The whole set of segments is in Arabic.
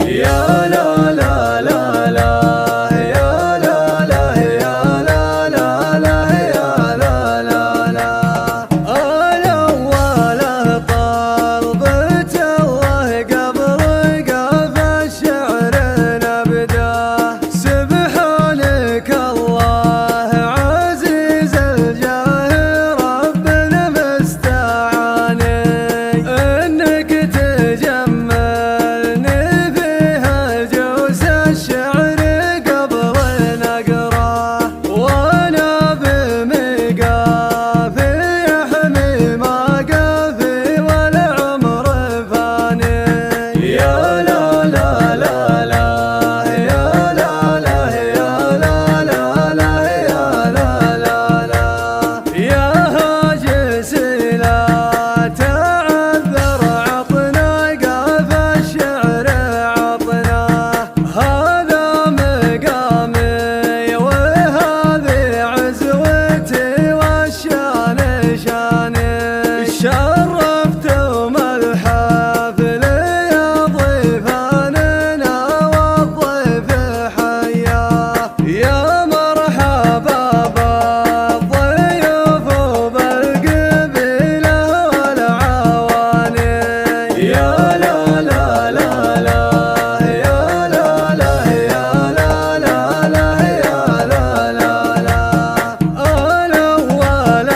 يا لا لا لا لا يا لا لا يا لا لا لا يا لا لا لا الأول طلبت الله قبل قف الشعر نبداه سبحانك الله عزيز الجاه ربنا مستعاني انك تجملني الشعر قبل نقراه وانا بمقافي يحمي مقافي والعمر فاني يا لا لا لا لا يا لا لا يا لا لا لا يا لا لا لا يا هاجسي لا تعذر عطنا قاف الشعر عطناه هذا مقامي وهذه عزوتي والشان شاني شرفتم الحفل يا ضيفاننا والضيف حياه يا مرحبا بالضيوف وبالقبيله والعواني يا لا لا لا لا يا لا لا يا لا لا لا يا لا لا لا الأول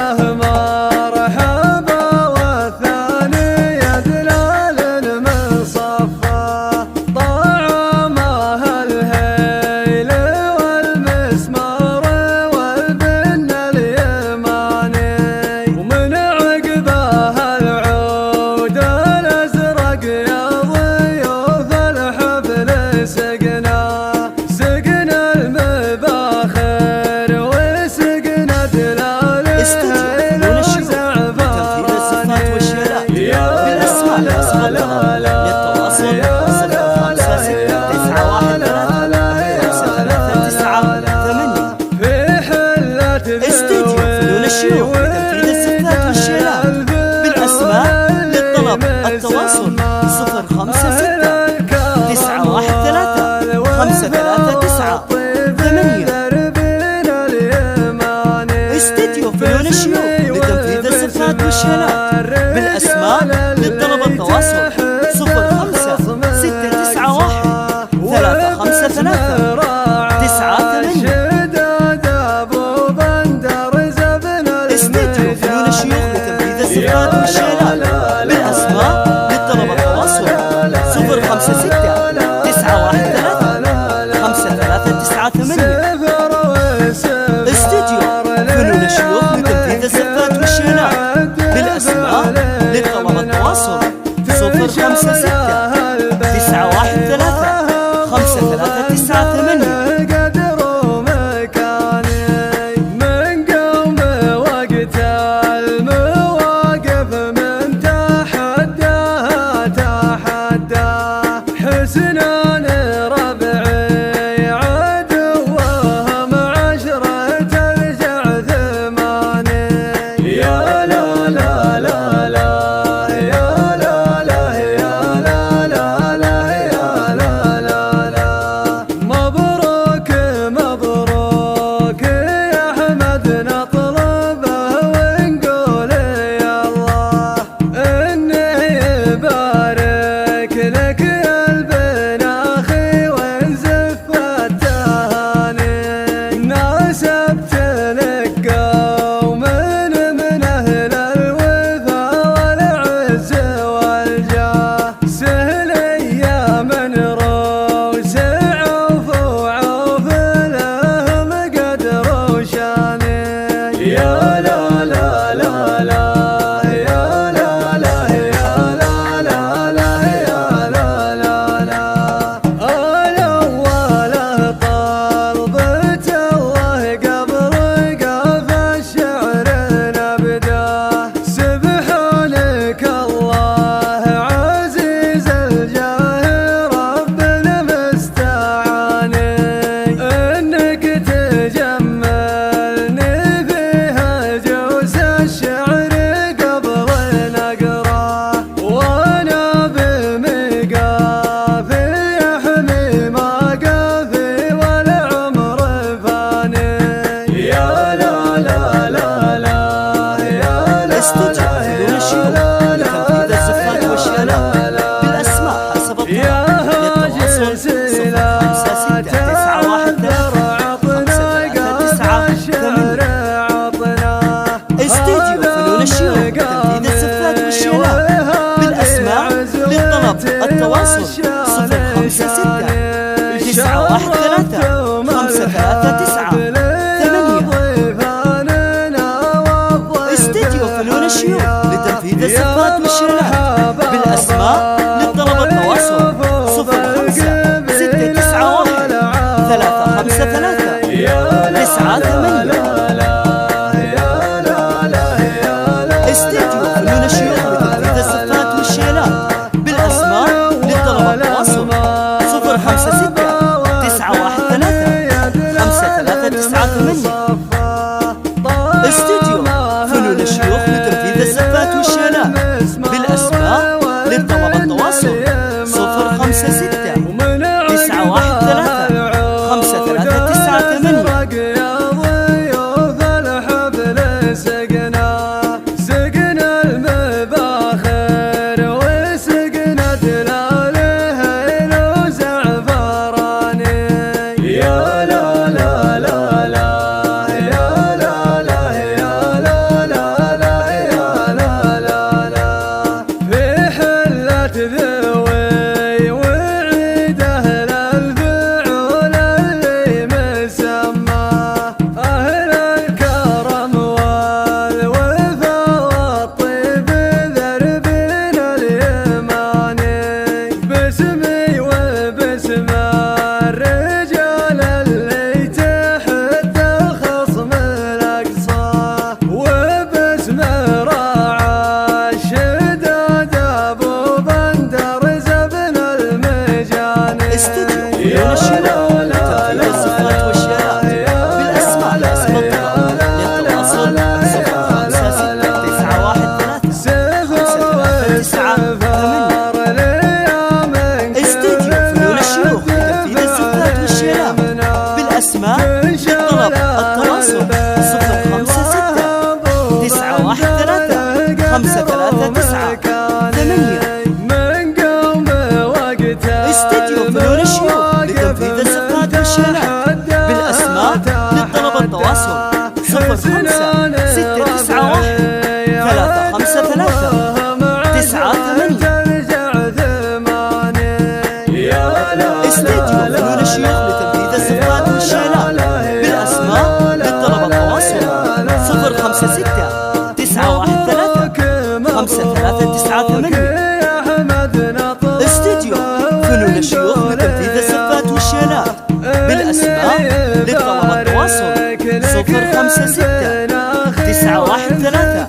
مرحبا والثاني يدلال المصفى طعمها الهيل والمسمار والبن اليماني ومن عقبها العود الأزرق يا ضيوف الحفل سقنا المباخر وسقنا دلال وزعفراني يا لا لا لا في حلة استديو فنون الشيوخ لتنفيذ الستات والشيلات بالأسماء للطلب التواصل 056 913 539 8 استديو فنون الشيوخ لتنفيذ الصفات والشيلات بالأسماء للطلب التواصل 05691 353 استديو فنون الشيوخ لتنفيذ الصفات والشيلات بالأسماء للطلب التواصل 056 913 5398 استديو فنون الشيوخ لتنفيذ الصفات والشيلات بالأسماء للطلب التواصل 056 913 5398 قدر ومكاني من قوم وقت المواقف من تحدى حسنان ربعي عدوهم عشرة ترجع ثماني يا لا لا لا لا يا لا لا يا لا لا لا يا لا لا لا مبروك مبروك يا أحمد نطلبه ونقول يا الله إنه يبارك لك يا البن أخي ونزف التهاني ناسبت لك قوم من أهل الوفا والعز والجاه سهلي يا من روس عوف وعوف لهم قدر وشاني يا لا لا لا لا يا لا لا يا لا لا لا يا لا للطلب التواصل 056 913 539 8. استديو فنون الشيوخ لتنفيذ الزفات والشيلات بالأسماء للطلب التواصل 05691 353 98. استديو فنون الشيوخ لتنفيذ الزفات والشيلات بالأسماء للطلب التواصل 056 913 استديو فنون الشيوخ لتنفيذ الزفات والشيلات بالأسماء للطلب التواصل 056 للطلب التواصل 056 913 539 8. استديو فنون الشيوخ لتنفيذ الزفات والشيلات بالأسماء للطلب التواصل 05691 353 98. استديو فنون الشيوخ لتنفيذ الزفات والشيلات بالأسماء للطلب التواصل 056 913 539 استديو فنون الشيوخ لتنفيذ الزفات والشيلات بالأسماء للطلب التواصل 056 913